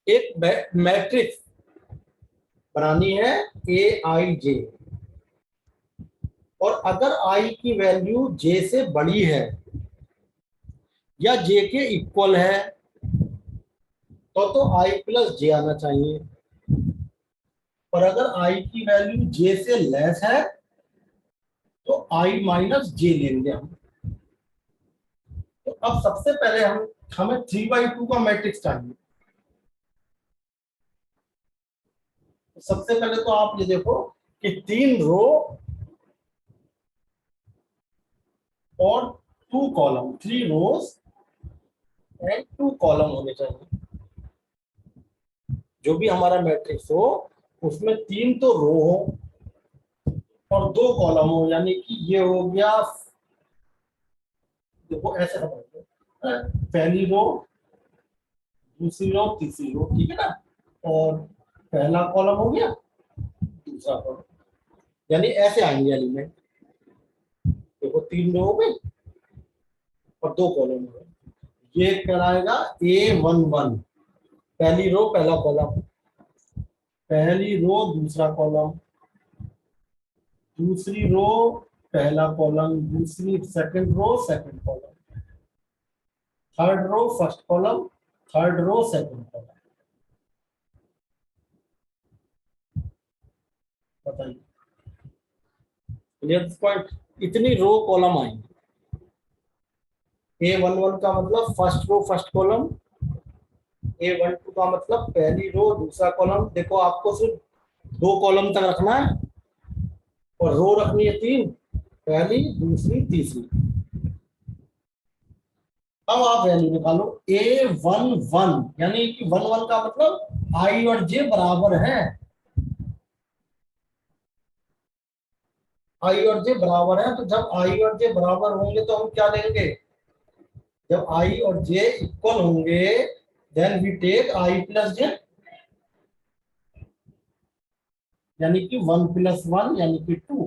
एक मैट्रिक्स बनानी है ए आई जे, और अगर आई की वैल्यू जे से बड़ी है या जे के इक्वल है तो आई प्लस जे आना चाहिए। और अगर आई की वैल्यू जे से लेस है तो आई माइनस जे लेंगे हम। तो अब सबसे पहले हमें 3/2 का मैट्रिक्स चाहिए। तो सबसे पहले तो आप ये देखो कि 3 रो और 2 कॉलम, 3 रोज एंड 2 कॉलम होने चाहिए। जो भी हमारा मैट्रिक्स हो उसमें 3 तो रो हो और 2 कॉलम हो, यानी कि ये हो गया, देखो ऐसे समझो, पहली रो, दूसरी रो, तीसरी रो, ठीक है ना। और पहला कॉलम हो गया, दूसरा कॉलम, यानी ऐसे आएंगे एलिमेंट। देखो 3 रो हो गई और 2 कॉलम हो गए। ये कहलाएगा A11, पहली रो पहला कॉलम, पहली रो दूसरा कॉलम, दूसरी रो पहला कॉलम, दूसरी second row second column, third row first column, third row second column. बताइए, क्लियर पॉइंट? इतनी रो कॉलम आएंगे। A11 का मतलब first row first column, A12 का मतलब पहली रो दूसरा कॉलम। देखो आपको सिर्फ 2 कॉलम तक रखना है और रो रखनी है 3, पहली दूसरी तीसरी। अब आप वैल्यू निकालो A11, यानी कि 11 का मतलब आई और जे बराबर है। आई और जे बराबर है, तो जब आई और जे बराबर होंगे तो हम क्या लेंगे? जब आई और जे इक्वल होंगे then we take I plus J, यानी कि 1 + 1 यानी कि 2।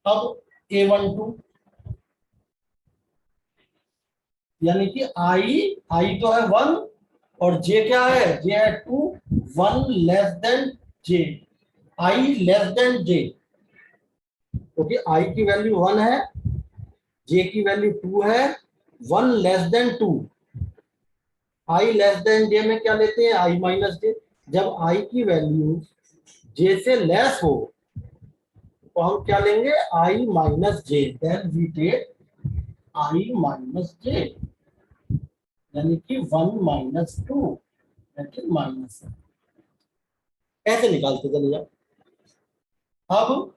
अब A12, यानी कि आई तो है 1 और जे क्या है? जे है 2, 1 लेस देन जे, आई लेस देन जे, क्योंकि आई की वैल्यू 1 है, जे की वैल्यू 2 है, 1 लेस देन 2। आई लेस देन जे में क्या लेते हैं? आई माइनस जे। जब आई की वैल्यू जे से लेस हो तो हम क्या लेंगे? I minus J, then we take I minus J, यानी कि 1 - 2 दैट इज माइनस। ऐसे निकालते चले जाओ। अब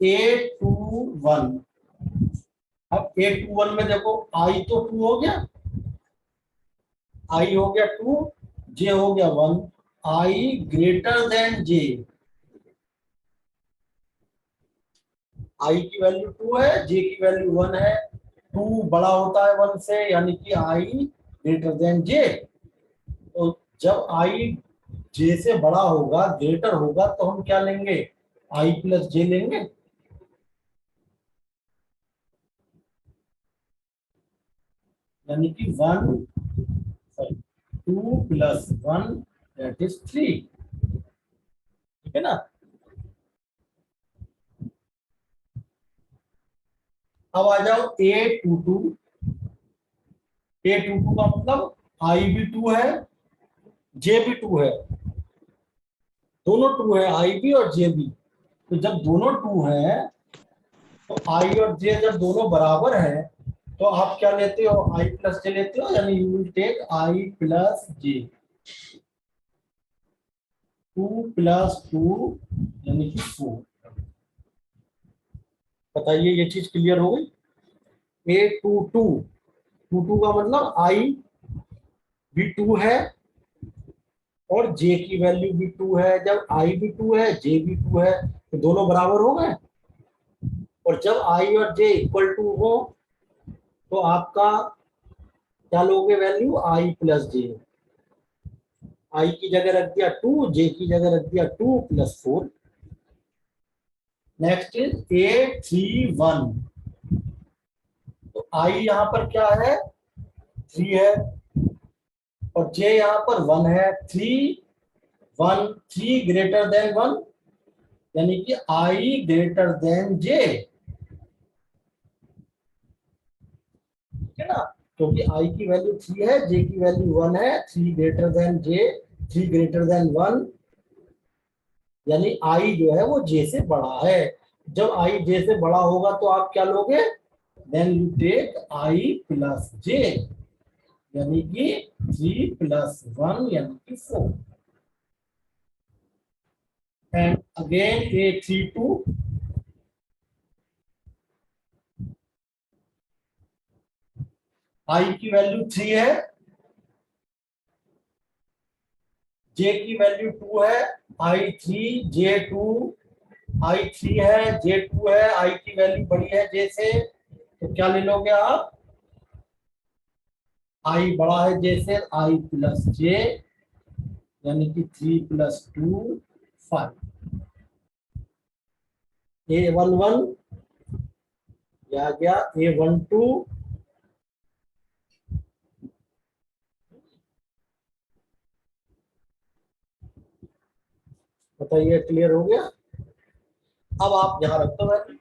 A21, अब A21 में देखो आई तो 2 हो गया, आई हो गया 2, जे हो गया 1, आई ग्रेटर देन जे, आई की वैल्यू 2 है, जे की वैल्यू 1 है, 2 बड़ा होता है 1 से, यानी कि आई ग्रेटर देन जे। तो जब आई जे से बड़ा होगा, ग्रेटर होगा, तो हम क्या लेंगे? आई प्लस जे लेंगे। यानी कि 2 + 1 दैट इज 3, ठीक है ना। अब आ जाओ A22, A22 का मतलब आई भी 2 है, जे भी 2 है, दोनों 2 है, आई भी और जे भी। तो जब दोनों 2 है तो आई और जे जब दोनों बराबर है तो आप क्या लेते हो? आई प्लस जे लेते हो, यानी you will take I plus J, 2 + 2 यानी कि 4। बताइए, ये चीज क्लियर हो गई? A22 का मतलब आई भी 2 है और जे की वैल्यू भी 2 है। जब आई भी 2 है, जे भी 2 है, तो दोनों बराबर हो गए। और जब आई और जे इक्वल टू हो तो आपका क्या लोगे वैल्यू? आई प्लस जे। आई की जगह रख दिया 2, जे की जगह रख दिया 2 + 4। नेक्स्ट इज A31, तो आई यहाँ पर क्या है? 3 है, और जे यहाँ पर 1 है, 3 ग्रेटर देन 1, यानी कि आई ग्रेटर देन जे, ठीक है ना, क्योंकि आई की वैल्यू 3 है, जे की वैल्यू 1 है, 3 ग्रेटर देन जे, 3 ग्रेटर देन 1, यानी आई जो है वो जे से बड़ा है। जब आई जे से बड़ा होगा तो आप क्या लोगे, then you take I plus J, यानी कि 3 प्लस 1 यानी कि 4, एंड अगेन A32, आई की वैल्यू 3 है, जे की वैल्यू 2 है, I3 J2, I3 है, J2 है, आई की वैल्यू बड़ी है जे से, तो क्या ले लोगे आप, आई बड़ा है जे से, आई प्लस जे, यानी कि 3 प्लस 2 5, A11 ये आ गया, A12 बताइए, क्लियर हो गया। अब आप यहां रख दो वैल्यू,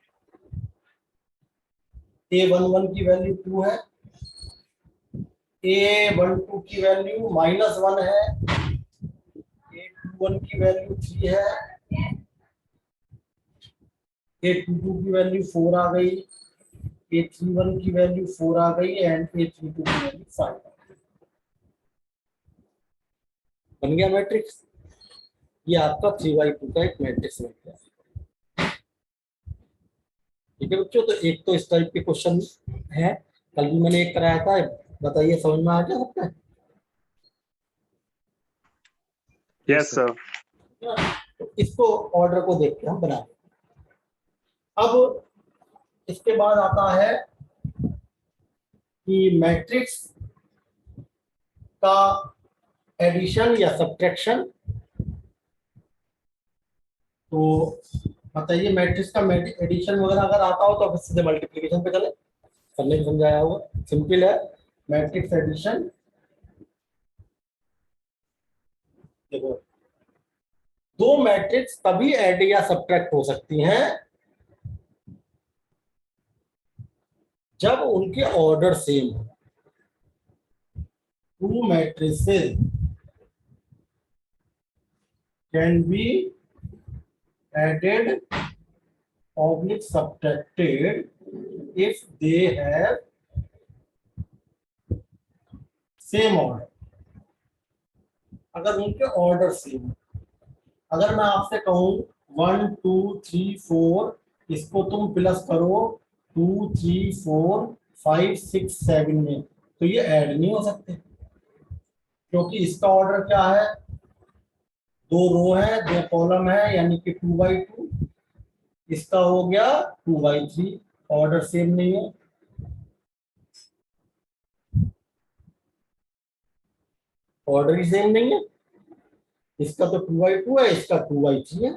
A11 की वैल्यू 2 है, A12 की वैल्यू -1 है, A21 की वैल्यू 3 है, A22 की वैल्यू 4 आ गई, A31 की वैल्यू 4 आ गई, एंड A32 की वैल्यू 5। बन गया मैट्रिक्स, ये आपका 3/2 का एक मैट्रिक्स बन गया। ठीक है बच्चों, तो एक तो इस टाइप के क्वेश्चन है, कल भी मैंने एक कराया था, बताइए समझ में आ गया सबका। Yes sir. तो इसको ऑर्डर को देख के हम बना लेंगे। अब इसके बाद आता है कि मैट्रिक्स का एडिशन या सब्ट्रैक्शन। तो बताइए, मैट्रिक्स का एडिशन वगैरह अगर आता हो तो आप सीधे मल्टीप्लिकेशन पे चले, करने को समझाया होगा, सिंपल है मैट्रिक्स एडिशन। देखो, दो मैट्रिक्स तभी ऐड या सब्ट्रैक्ट हो सकती हैं जब उनके ऑर्डर सेम हो। To matrices can be added oblique subtracted if they have same order, अगर उनके ऑर्डर सेम। अगर मैं आपसे कहूं 1 2 3 4, इसको तुम प्लस करो 2 3 4 5 6 7 में, तो ये ऐड नहीं हो सकते, क्योंकि इसका ऑर्डर क्या है, 2 रो है 2 कॉलम है, यानी कि 2/2, इसका हो गया 2/3, ऑर्डर सेम नहीं है, ऑर्डर ही सेम नहीं है, इसका तो 2/2 है, इसका 2/3 है,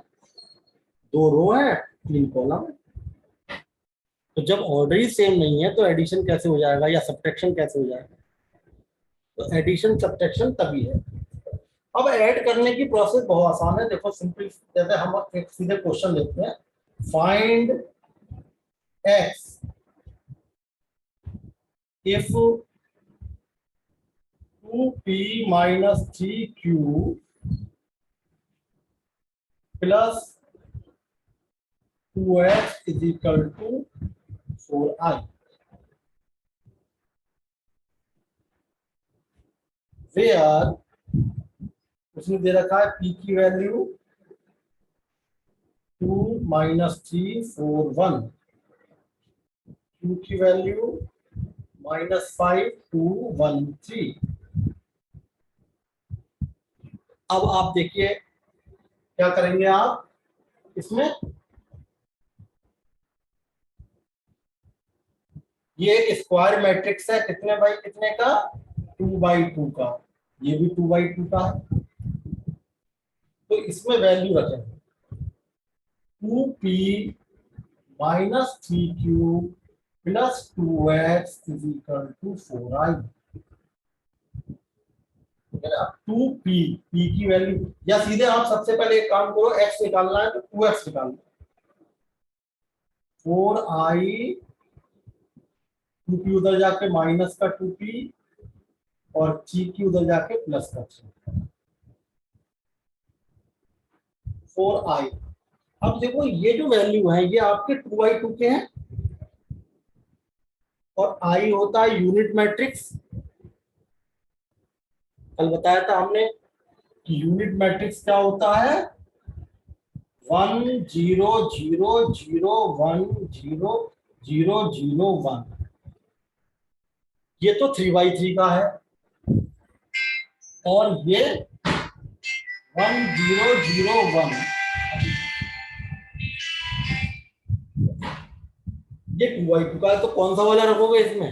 2 रो है 3 कॉलम है। तो जब ऑर्डर ही सेम नहीं है तो एडिशन कैसे हो जाएगा या सब्ट्रैक्शन कैसे हो जाएगा। तो एडिशन सब्ट्रैक्शन तभी है। अब ऐड करने की प्रोसेस बहुत आसान है, देखो सिंपल, जैसे हम एक सीधे क्वेश्चन लेते हैं, find X if 2p - 3q plus 2x = 4i, where उसने दे रखा है p की वैल्यू 2 - 3 4 1, q की वैल्यू -5 2 1 3। अब आप देखिए क्या करेंगे आप इसमें, ये एक स्क्वायर मैट्रिक्स है, कितने बाई कितने का, 2/2 का, ये भी 2/2 का है, तो इसमें वैल्यू रखेंगे 2p - 3q plus 2x = 4i। है ना, 2p, p की वैल्यू, या सीधे आप सबसे पहले एक काम करो, x निकालना है तो 2x निकालना, 4i, 2p उधर जाके माइनस का 2p, और 3 की उधर जाके प्लस का 3, 4i। अब देखो ये जो वैल्यू है ये आपके 2i2 के हैं, और i होता है यूनिट मैट्रिक्स। कल बताया था हमने कि यूनिट मैट्रिक्स क्या होता है, 1 0 0 0 1 0 0 0 1। ये तो 3x3 का है, और ये 1 0 0 1, ये 2x2 का है। तो कौन सा वाला रखोगे इसमें?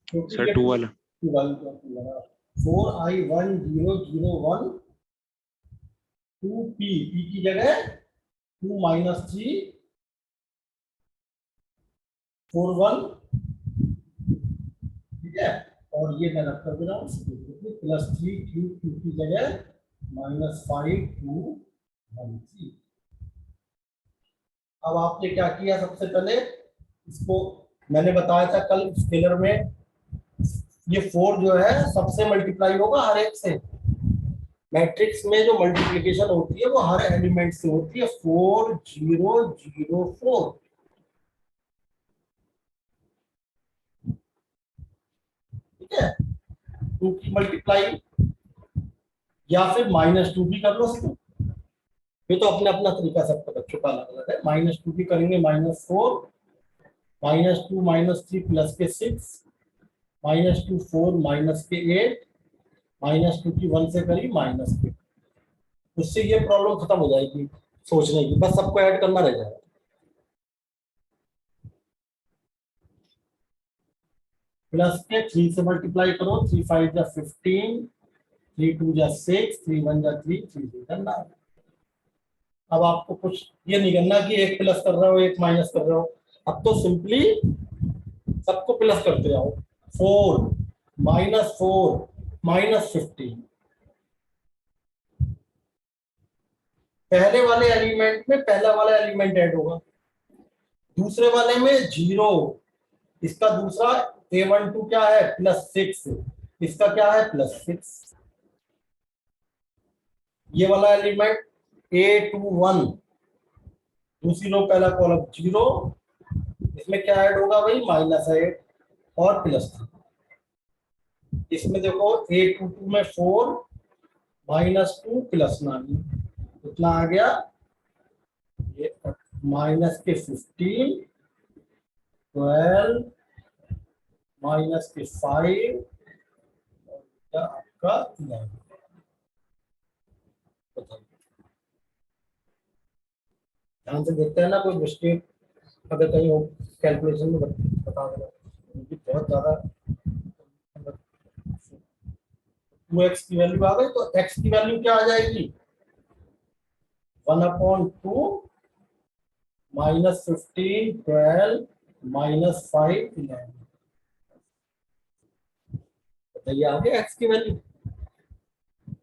सर 2 वाला। 4i 1 0 0 1, 2p, p की जगह 2 माइनस 3 4 1, ठीक है, और ये मैं रख कर दे रहा हूँ प्लस 3 q, q की जगह माइनस 5 2 1 3। अब आपने क्या किया, सबसे पहले इसको मैंने बताया था कल स्केलर में, ये 4 जो है सबसे मल्टीप्लाई होगा हर एक से। मैट्रिक्स में जो मल्टीप्लिकेशन होती है वो हर एलिमेंट से होती है, 4 0 0 4, ठीक है। 2 की मल्टीप्लाई, या फिर -2 भी कर लो इसको, ये तो अपने अपना तरीका सबका बच्चों का अलग अलग है। -2 भी करेंगे, -4, -2 -3 प्लस के 6, -2 4 माइनस के 8, -2 की 1 से करी माइनस के, उससे ये प्रॉब्लम खत्म हो जाएगी सोचने की, बस सबको ऐड करना रह जाएगा। प्लस के 3 से मल्टीप्लाई करो, 3 5 जा 15, 3 2 जा 6, 3 1 जा 3, 3 3 करना है। अब आपको कुछ ये नहीं करना कि एक प्लस कर रहे हो एक माइनस कर रहे हो, अब तो सिंपली सबको प्लस करते जाओ। 4 -4 -15, पहले वाले एलिमेंट में पहला वाला एलिमेंट ऐड होगा, दूसरे वाले में 0, इसका दूसरा a12 क्या है +6, इसका क्या है +6, ये वाला एलिमेंट a21, दूसरी रो पहला कॉलम 0, इसमें क्या ऐड होगा भाई -8 और +3। इसमें देखो a22 में 4 -2 +9, कितना आ गया ये, माइनस के 15 12 माइनस के 5 और आपका 11। बताइए, ध्यान से देखते हैं ना, कोई मिस्टेक अगर कहीं हो कैलकुलेशन में बता देना, क्योंकि बहुत ज्यादा 2x की वैल्यू आ गई तो x की वैल्यू क्या आ जाएगी, 1/2 -15 12 -5 11। बताइए आ गया x की वैल्यू,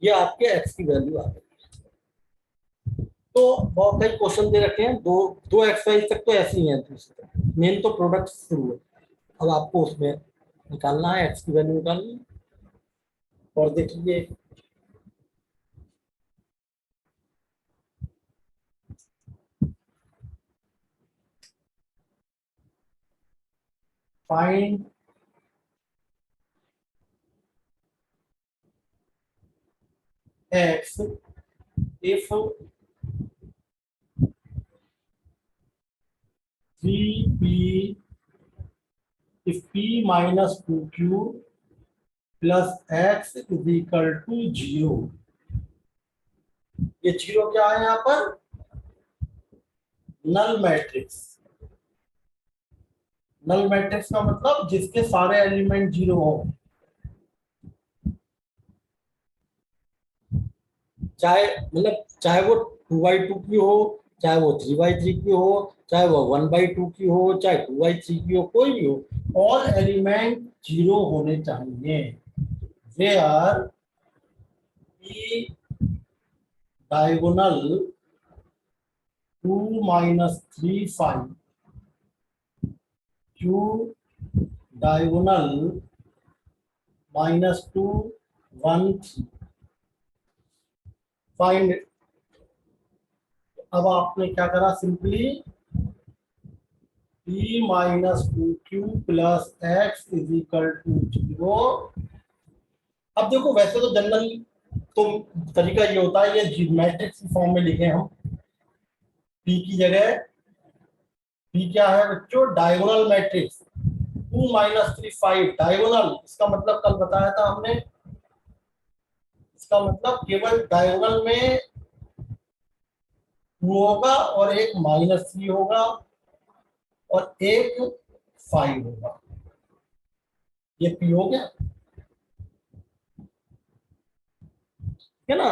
ये आपके x की वैल्यू आ गई। तो बहुत कई क्वेश्चन दे रखे हैं, दो एक्सरसाइज तक तो ऐसे ही है, मेन तो प्रोडक्ट शुरू है। अब आपको उसमें निकालना है, x की वैल्यू निकालनी है, और देखिए find x if 3p, if p minus 2q plus x is equal to 0। ये 0 क्या है यहाँ पर, नल मैट्रिक्स। नल मैट्रिक्स का मतलब जिसके सारे एलिमेंट 0 हो, चाहे मतलब चाहे वो 2/2 की हो, चाहे वो 3/3 की हो, चाहे वो 1/2 की हो, चाहे 2/3 की हो, कोई भी हो, ऑल एलिमेंट 0 होने चाहिए। where P diagonal 2 minus 3 5 Q diagonal minus 2 1 3 find. अब आपने क्या करा, simply p minus 2q plus X is equal to 0। अब देखो वैसे तो जनरल तो तरीका ये होता है, ये मैट्रिक्स फॉर्म में लिखे हम p की जगह। p क्या है बच्चों, डायगोनल मैट्रिक्स 2 माइनस 3 5 डायगोनल। इसका मतलब कल बताया था हमने, इसका मतलब केवल डायगोनल में 2 होगा और एक -3 होगा और एक 5 होगा। ये p हो गया, है ना।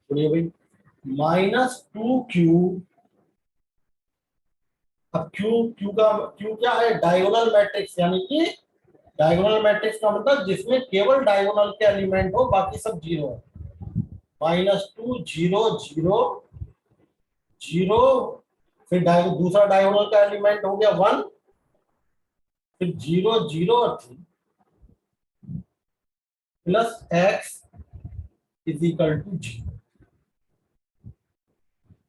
सुनिए भाई, -2q। अब q क्या है, डायगोनल मैट्रिक्स, यानी कि डायगोनल मैट्रिक्स का मतलब जिसमें केवल डायगोनल के एलिमेंट हो, बाकी सब जीरो है। -2 0 0 0, फिर दूसरा डायगोनल का एलिमेंट हो गया 1, फिर 0 0 और 3 plus X is equal to 0।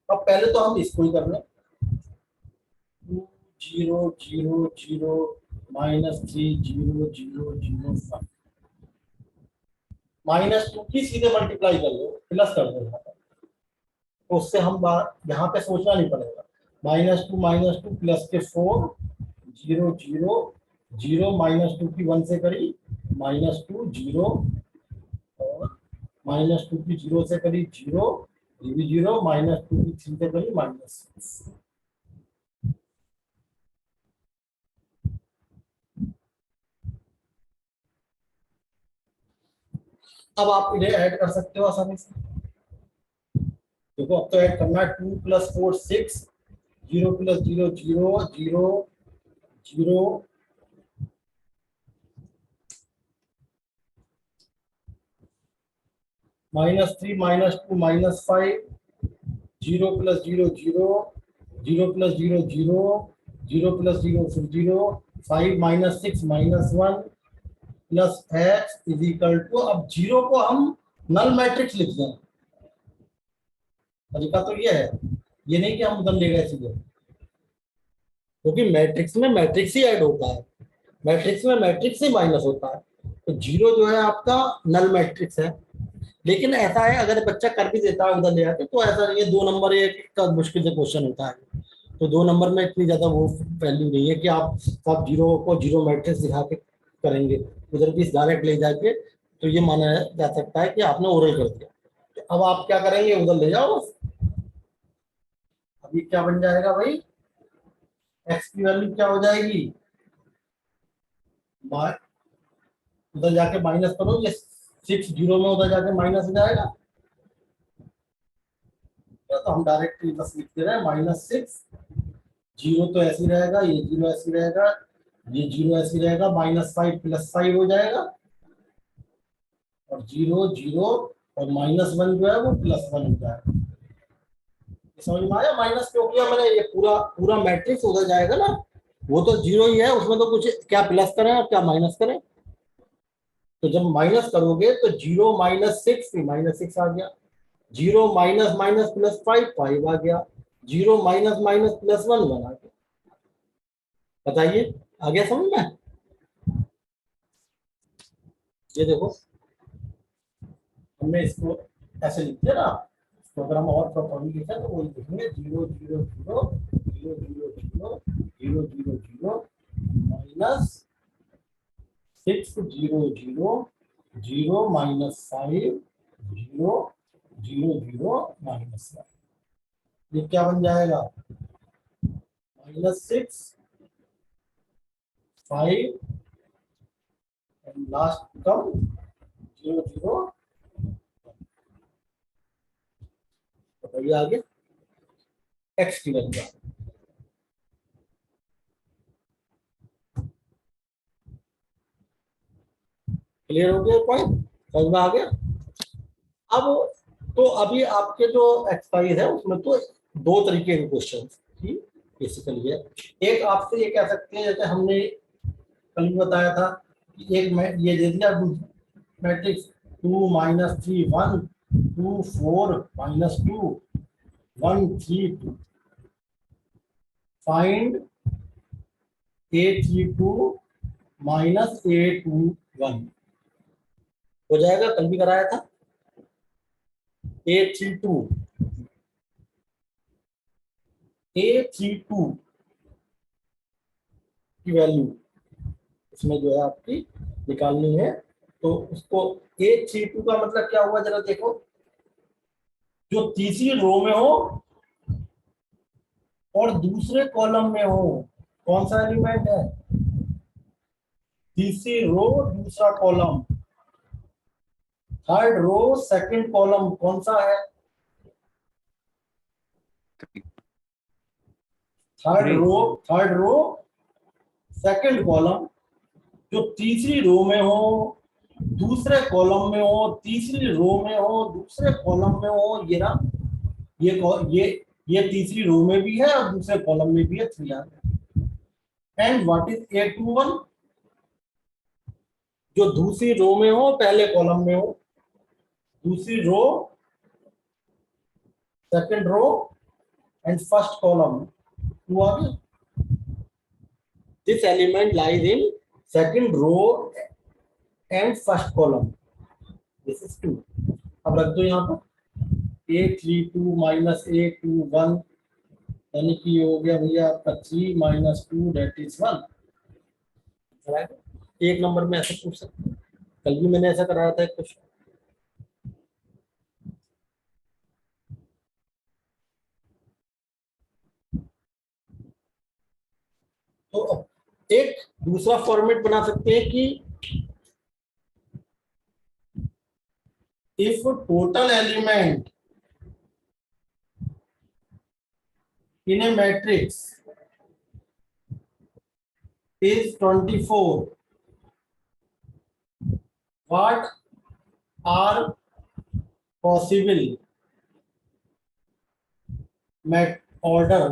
अब पहले तो हम इसको ही कर रहे हैं, 2 0 0 0 -3 0 0 0 5 -2 की सीधे मल्टीप्लाई कर लो, प्लस कर दो। तो उससे हम यहाँ पे सोचना नहीं पड़ेगा। -2 प्लस के 4 0 0 0 -2 की 1 से करी -2 0 और -2 की 0 से करी 0 ये भी 0 -2 की 3 से करी -6। अब आप इन्हें ऐड कर सकते हो आसानी से। देखो अब तो ऐड करना है, 2 + 4 6 0 + 0 0 0 0 -3 -2 -5 0 + 0 0 0 + 0 0 0 + 0 फिर 0 5 -6 -1 plus X is equal to, अब 0 को हम नल मैट्रिक्स लिख दें। तरीका तो ये है, ये नहीं कि हम उधर ले गए सीधे, क्योंकि मैट्रिक्स में मैट्रिक्स ही ऐड होता है, मैट्रिक्स में मैट्रिक्स ही माइनस होता है। तो 0 जो है आपका नल मैट्रिक्स है। लेकिन ऐसा है, अगर बच्चा कर भी देता है उधर ले आके, तो ऐसा नहीं है 2 नंबर एक का मुश्किल से क्वेश्चन होता है। तो 2 नंबर में इतनी ज्यादा वो वैल्यू नहीं है कि आप 0 को 0 मैट्रिक्स दिखा के करेंगे, उधर भी डायरेक्ट ले जाके तो ये माना जा सकता है कि आपने ओरल कर दिया। तो अब आप क्या करेंगे, उधर ले जाओ बस। अभी क्या बन जाएगा भाई, एक्स की वैल्यू क्या हो जाएगी, उधर जाके माइनस करो, ये 6 0 में उधर जाके माइनस हो जाएगा। तो हम डायरेक्ट बस लिखते रहे -6, 0 तो ऐसे ही रहेगा, ये 0 ऐसे ही रहेगा, ये 0 ऐसे ही रहेगा, -5 + 5 हो जाएगा और 0 0 और -1 जो है वो +1 हो जाएगा। समझ में आया, माइनस क्यों किया मैंने, ये पूरा पूरा मैट्रिक्स उधर जाएगा ना, वो तो 0 ही है, उसमें तो कुछ क्या प्लस करें और क्या माइनस करें। तो जब माइनस करोगे तो 0 -6 -6 आ गया, 0 माइनस माइनस प्लस 5 5 आ गया, 0 माइनस माइनस +1 1 आ गया। बताइए आ गया समझ में। ये देखो हमने इसको ऐसे लिख दिया ना, तो अगर हम और प्रॉपर्ली लिखें तो वो लिखेंगे 0 0 0 0 0 0 0 0 0 -6 0 0 0 -5 0 0 0 -1। ये क्या बन जाएगा, -6 5 एंड लास्ट टर्म 0 0। बताइए आगे एक्स की वैल्यू। क्लियर हो गया पॉइंट, समझ में आ गया। अब तो अभी आपके जो एक्सरसाइज है उसमें तो दो तरीके के क्वेश्चन की बेसिकली है। एक आपसे ये कह सकते हैं, जैसे हमने कल भी बताया था कि एक ये दे दिया मैट्रिक्स 2 -3 1 2 4 -2 1 3 2, फाइंड A32 -A21 हो जाएगा, कल भी कराया था। A32 की वैल्यू इसमें जो है आपकी निकालनी है। तो उसको A32 का मतलब क्या हुआ जरा देखो, जो तीसरी रो में हो और दूसरे कॉलम में हो, कौन सा एलिमेंट है, तीसरी रो दूसरा column, third row second column, कौन सा है, थर्ड रो सेकंड कॉलम, जो तीसरी रो में हो दूसरे कॉलम में हो, तीसरी रो में हो दूसरे कॉलम में हो, ये ना ये तीसरी रो में भी है और दूसरे कॉलम में भी है, 3 एंड व्हाट इज A21, जो दूसरी रो में हो पहले कॉलम में हो, दूसरी row second row and first column, हुआ भी this element lies in second row and first column, this is 2। अब रख दो यहाँ पर A32 -A21, यानी कि ये हो गया भैया आपका 3 -2 दैट इज 1। एक नंबर में ऐसे पूछ सकते हैं, कल भी मैंने ऐसा कराया था एक क्वेश्चन। तो अब एक दूसरा फॉर्मेट बना सकते हैं कि if total element in a matrix is 24, what are possible order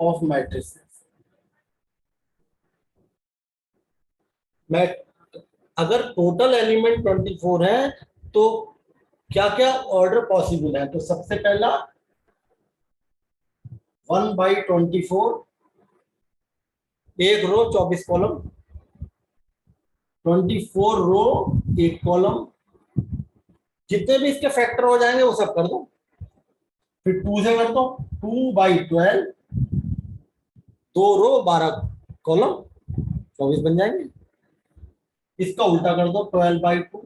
of matrices? अगर टोटल एलिमेंट 24 है तो क्या क्या ऑर्डर पॉसिबल है, तो सबसे पहला 1/24, एक रो 24 कॉलम, 24 रो एक कॉलम, जितने भी इसके फैक्टर हो जाएंगे वो सब कर दो, फिर 2 से कर दो, 2/12, 2 रो 12 कॉलम, 24 बन जाएंगे। इसका उल्टा कर दो 12/2,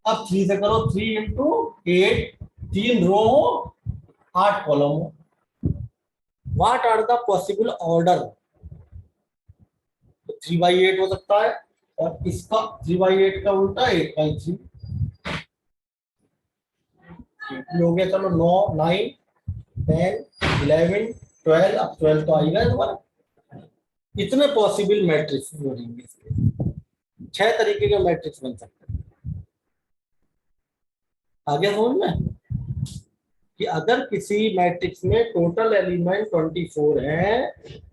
अब 3 से करो, 3 × 8, 3 रो हो 8 कॉलम हो। What are the possible order, तो 3/8 हो सकता है, और इसका 3/8 का उल्टा 8/3 हो गया। चलो 9 9 10 11 12, अब 12 तो आएगा दोबारा। इतने पॉसिबल मैट्रिक्स बनेंगे इसके, 6 तरीके के मैट्रिक्स बन सकते हैं। आगे समझ में कि अगर किसी मैट्रिक्स में टोटल एलिमेंट 24 है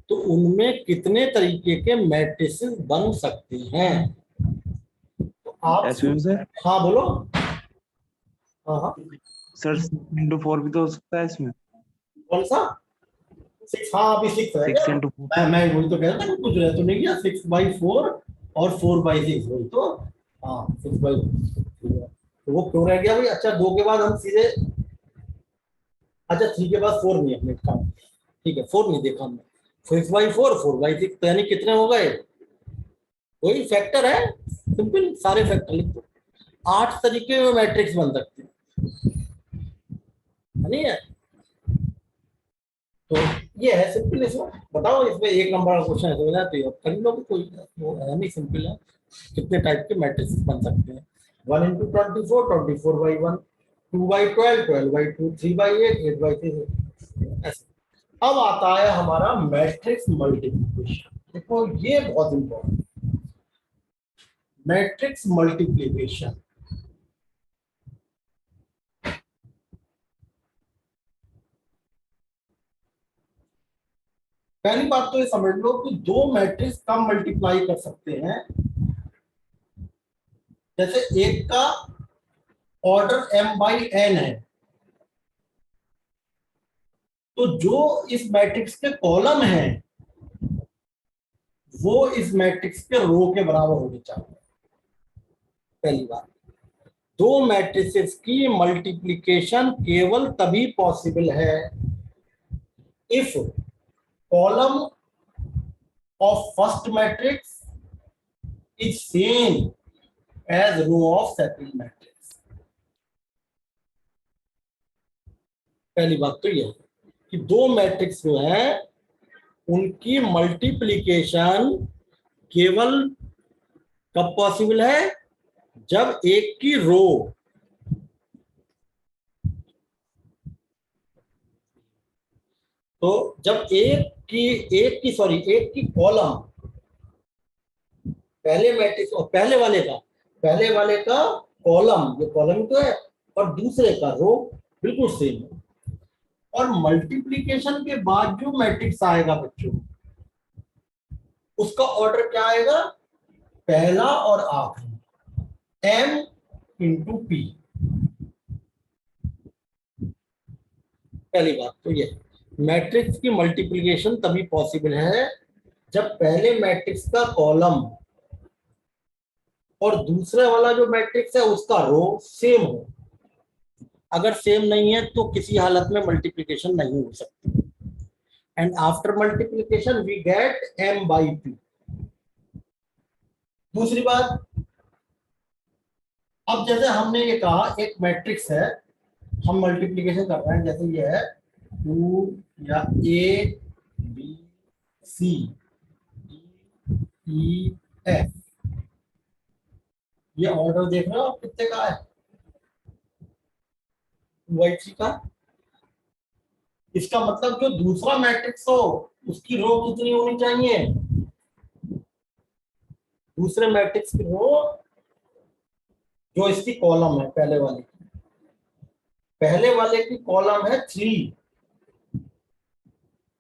तो उनमें कितने तरीके के मैट्रिसेस बन सकते हैं। तो आप सर, हाँ बोलो। हाँ हाँ सर 6 × 4 भी तो हो सकता है इसमें। कौन सा 6, हाँ अभी 6 है 6 क्या? × 4 मैं वही तो कह रहा था, कुछ रह तो नहीं गया, 6/4 और 4/6 वही तो। हाँ 6/4, तो वो क्यों रह गया भाई। अच्छा 2 के बाद हम सीधे, अच्छा 3 के बाद 4 नहीं अपने काम, ठीक है 4 नहीं देखा हमने, 6/4 4/6, तो यानी कितने हो गए, कोई फैक्टर है, सिंपल सारे फैक्टर लिख दो। 8 तरीके में मैट्रिक्स बन सकते हैं, नहीं है? तो ये है सिंपल। इसमें बताओ, इसमें 1 नंबर का क्वेश्चन है, समझ आती है, कर लो, कोई वो है नहीं, सिंपल है। कितने टाइप के मैट्रिक्स बन सकते हैं, 1 × 24 24/1, 2/12 12/2, 3/8 8/3, ऐसे। अब आता है हमारा मैट्रिक्स मल्टीप्लिकेशन। देखो ये बहुत इंपॉर्टेंट, मैट्रिक्स मल्टीप्लिकेशन। पहली बात तो ये समझ लो कि दो मैट्रिक्स कम मल्टीप्लाई कर सकते हैं। जैसे एक का ऑर्डर m/n है, तो जो इस मैट्रिक्स के कॉलम है वो इस मैट्रिक्स के रो के बराबर होने चाहिए। पहली बात, दो मैट्रिसेस की मल्टीप्लिकेशन केवल तभी पॉसिबल है if column of first matrix is same as row of second matrix. पहली बात तो यह है कि दो मैट्रिक्स जो है उनकी मल्टीप्लिकेशन केवल कब पॉसिबल है, जब एक की रो तो जब एक की कॉलम पहले मैट्रिक्स और पहले वाले का कॉलम, ये कॉलम तो है, और दूसरे का रो बिल्कुल सेम है। और मल्टीप्लिकेशन के बाद जो मैट्रिक्स आएगा बच्चों, उसका ऑर्डर क्या आएगा, पहला और आखिरी, m इंटू p। पहली बात तो ये मैट्रिक्स की मल्टीप्लिकेशन तभी पॉसिबल है जब पहले मैट्रिक्स का कॉलम और दूसरे वाला जो मैट्रिक्स है उसका रो सेम हो। अगर सेम नहीं है तो किसी हालत में मल्टीप्लिकेशन नहीं हो सकती। And after multiplication we get m/p। दूसरी बात, अब जैसे हमने ये कहा एक मैट्रिक्स है, हम मल्टीप्लिकेशन कर रहे हैं, जैसे ये है 2 या a b c d e f, ये ऑर्डर देख रहे हो आप कितने का है, 2/3 का। इसका मतलब जो दूसरा मैट्रिक्स हो उसकी रो कितनी होनी चाहिए, दूसरे मैट्रिक्स की रो जो इसकी कॉलम है पहले वाले की कॉलम है 3,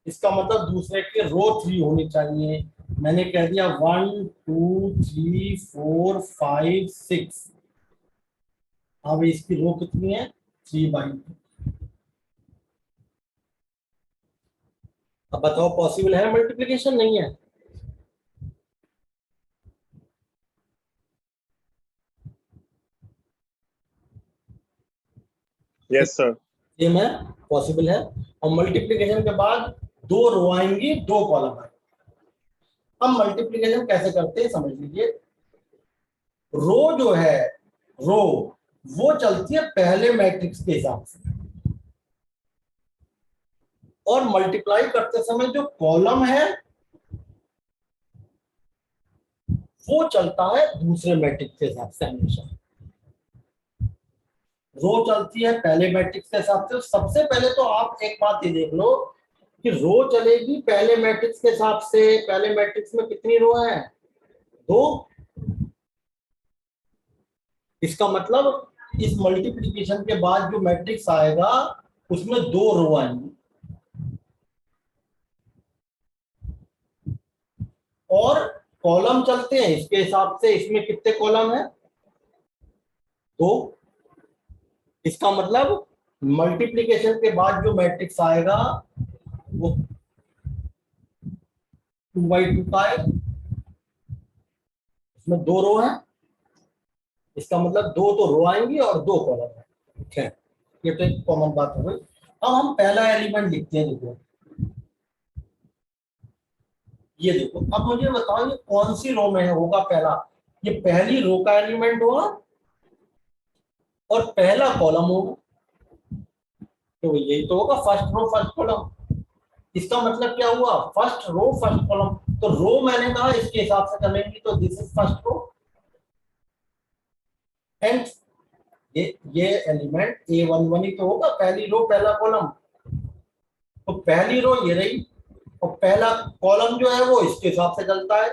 इसका मतलब दूसरे की रो 3 होनी चाहिए। मैंने कह दिया 1 2 3 4 5 6। अब इसकी रो कितनी है, 3/2। अब बताओ पॉसिबल है मल्टीप्लिकेशन, नहीं है? Yes, sir. सेम है, पॉसिबल है। और मल्टीप्लिकेशन के बाद दो रो आएंगी, दो कॉलम आएंगे। हम मल्टीप्लिकेशन कैसे करते हैं समझ लीजिए। रो जो है, रो वो चलती है पहले मैट्रिक्स के हिसाब से, और मल्टीप्लाई करते समय जो कॉलम है वो चलता है दूसरे मैट्रिक्स के हिसाब से हमेशा। रो चलती है पहले मैट्रिक्स के हिसाब से। सबसे पहले तो आप एक बात ये देख लो कि रो चलेगी पहले मैट्रिक्स के हिसाब से। पहले मैट्रिक्स में कितनी रो है, 2। इसका मतलब इस मल्टीप्लिकेशन के बाद जो मैट्रिक्स आएगा उसमें 2 रो आएंगी, और कॉलम चलते हैं इसके हिसाब से। इसमें कितने कॉलम है, 2। इसका मतलब मल्टीप्लिकेशन के बाद जो मैट्रिक्स आएगा वो 2/2 का है, इसमें 2 रो है। इसका मतलब 2 तो रो आएंगी और 2 कॉलम है। ठीक है, ये तो एक कॉमन बात हो गई। अब हम पहला एलिमेंट लिखते हैं। देखो ये देखो, अब मुझे बताओ ये कौन सी रो में होगा पहला, ये पहली रो का एलिमेंट होगा और पहला कॉलम होगा, तो यही तो होगा फर्स्ट रो फर्स्ट कॉलम। इसका मतलब क्या हुआ, फर्स्ट रो फर्स्ट कॉलम। तो रो मैंने कहा इसके हिसाब से चलेंगी, तो this is first row. And ये एलिमेंट A11 ही तो होगा, पहली रो पहला कॉलम। तो पहली रो ये रही और पहला कॉलम जो है वो इसके हिसाब से चलता है।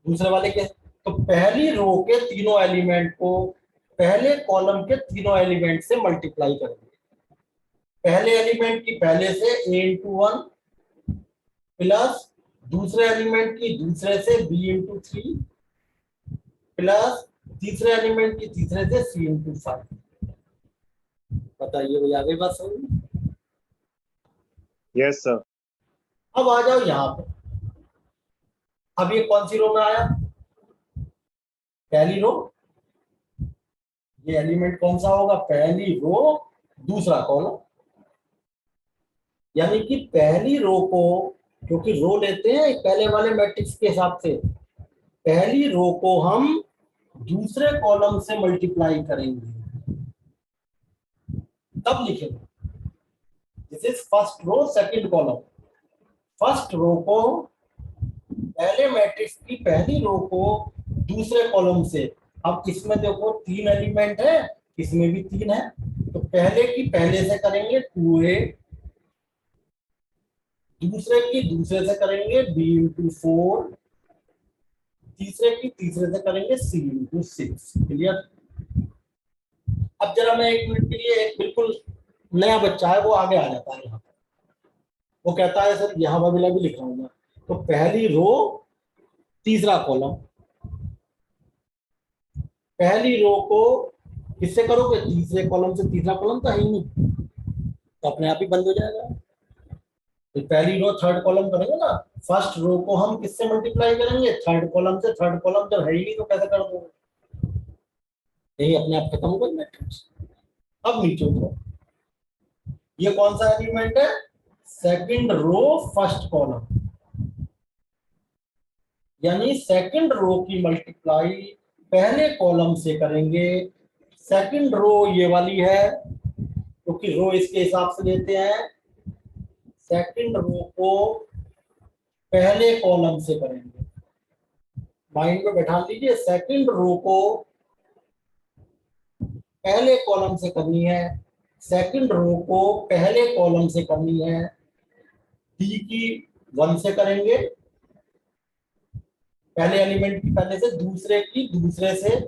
दूसरे वाले के, तो पहली रो के तीनों एलिमेंट को पहले कॉलम के तीनों एलिमेंट से मल्टीप्लाई करेंगे। पहले एलिमेंट की पहले से a इंटू 1 प्लस दूसरे एलिमेंट की दूसरे से b इंटू 3 प्लस तीसरे एलिमेंट की तीसरे से c इंटू 5। बताइए भैया आगे बात समझ में? Yes, sir. अब आ जाओ यहाँ पे। अब ये कौन सी रो में आया? पहली रो। ये एलिमेंट कौन सा होगा? पहली रो दूसरा कॉलम। यानी कि पहली रो को, क्योंकि रो लेते हैं पहले वाले मैट्रिक्स के हिसाब से, पहली रो को हम दूसरे कॉलम से मल्टीप्लाई करेंगे तब लिखेंगे। This is first row second column. First row को, पहले मैट्रिक्स की पहली रो को दूसरे कॉलम से। अब इसमें देखो 3 एलिमेंट है, इसमें भी 3 है, तो पहले की पहले से करेंगे 2a, दूसरे की दूसरे से करेंगे b इंटू 4, तीसरे की तीसरे से करेंगे c इंटू 6। क्लियर? अब जरा मैं 1 मिनट के लिए, एक बिल्कुल नया बच्चा है वो आगे आ जाता है यहाँ पर, वो कहता है सर यहाँ वाला भी लिख रहा हूँ मैं। तो पहली रो तीसरा कॉलम, पहली रो को किससे करोगे? तीसरे कॉलम से। तीसरा कॉलम तो है ही नहीं, तो अपने आप ही बंद हो जाएगा। तो पहली रो थर्ड कॉलम करेंगे ना, फर्स्ट रो को हम किससे मल्टीप्लाई करेंगे? थर्ड कॉलम से। थर्ड कॉलम जब है ही नहीं तो कैसे कर दोगे? यही अपने आप खत्म होगा मैट्रिक्स। अब नीचे उतरो, ये कौन सा एलिमेंट है? Second row first column. यानी सेकंड रो की मल्टीप्लाई पहले कॉलम से करेंगे। सेकंड रो ये वाली है, क्योंकि रो इसके हिसाब से लेते हैं। सेकंड रो को पहले कॉलम से करेंगे। माइंड में बैठा लीजिए, सेकंड रो को पहले कॉलम से करनी है, सेकंड रो को पहले कॉलम से करनी है। डी की 1 से करेंगे, पहले एलिमेंट की पहले से, दूसरे की दूसरे से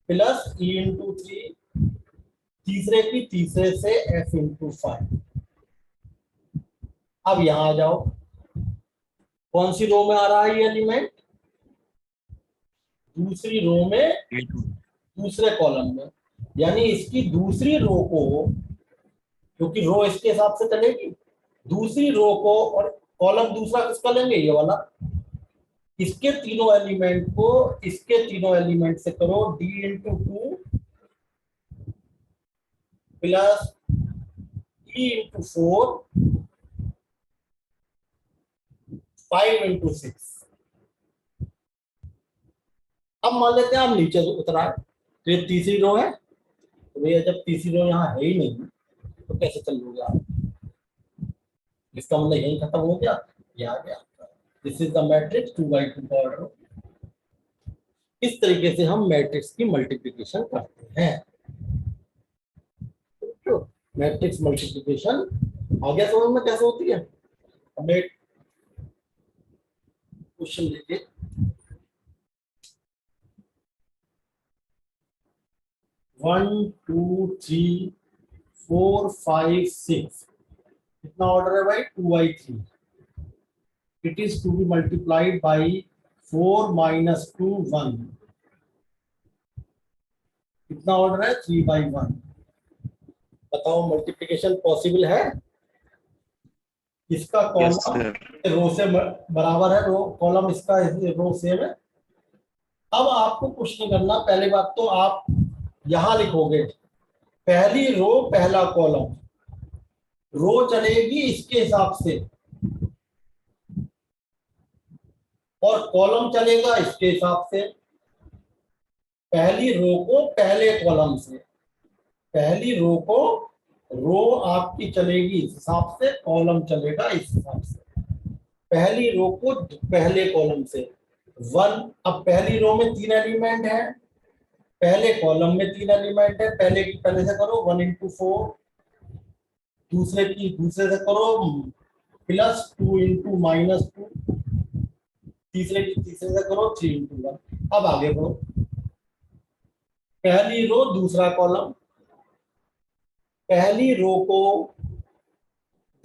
प्लस e इंटू 3, तीसरे की तीसरे से f इंटू 5। अब यहां आ जाओ, कौन सी रो में आ रहा है ये एलिमेंट? दूसरी रो में, दूसरे कॉलम में। यानी इसकी दूसरी रो को, क्योंकि रो इसके हिसाब से चलेगी, दूसरी रो को, और कॉलम दूसरा किसका लेंगे? ये वाला। इसके तीनों एलिमेंट को इसके तीनों एलिमेंट से करो, d into 2 plus e into 4 5 into 6। अब मान लेते हैं आप नीचे उतरा है, तो ये तीसरी रो है। तो भैया जब तीसरी रो यहाँ है ही नहीं तो कैसे चल लोगे आप? इसका मतलब यही खत्म हो गया, ये आ गया। This is the matrix 2 by 2 power row. इस तरीके से हम मैट्रिक्स की मल्टीप्लिकेशन करते हैं। तो मैट्रिक्स मल्टीप्लिकेशन आ गया समझ में कैसे होती है? अब एक क्वेश्चन देखिए, 1 2 3 4 5 6, कितना ऑर्डर है भाई? 2 by 3। It is to be multiplied by 4 minus 2 1। कितना ऑर्डर है? 3/1। बताओ मल्टीप्लिकेशन पॉसिबल है? इसका Yes, कॉलम sir. रो से बराबर है, रो कॉलम इसका रो सेम है। अब आपको कुछ नहीं करना, पहली बात तो आप यहां लिखोगे पहली रो पहला कॉलम, रो चलेगी इसके हिसाब से और कॉलम चलेगा इसके हिसाब से। पहली रो को पहले कॉलम से, पहली रो को, रो आपकी चलेगी इस हिसाब से, कॉलम चलेगा इस हिसाब से। पहली रो को पहले कॉलम से 1। अब पहली रो में 3 एलिमेंट है, पहले कॉलम में 3 एलिमेंट है, पहले की पहले से करो 1 इंटू 4, दूसरे की दूसरे से करो प्लस 2 इंटू -2, तीसरे से करो 3 into 1। अब आगे बढ़ो, पहली रो दूसरा कॉलम, पहली रो को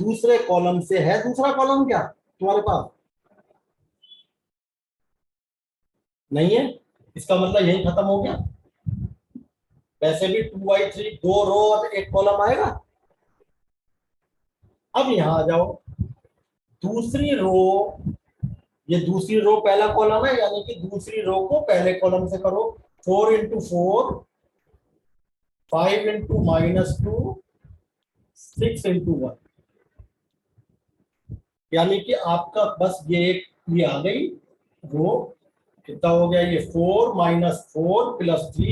दूसरे कॉलम से है दूसरा कॉलम क्या तुम्हारे पास? नहीं है, इसका मतलब यही खत्म हो गया। वैसे भी 2 by 3 दो रो और एक कॉलम आएगा। अब यहां आ जाओ, दूसरी रो, ये दूसरी रो पहला कॉलम है, यानी कि दूसरी रो को पहले कॉलम से करो। 4 into 4, 5 into -2, 6 into 1, यानी कि आपका बस ये आ गई रो। कितना हो गया ये? 4 - 4 + 3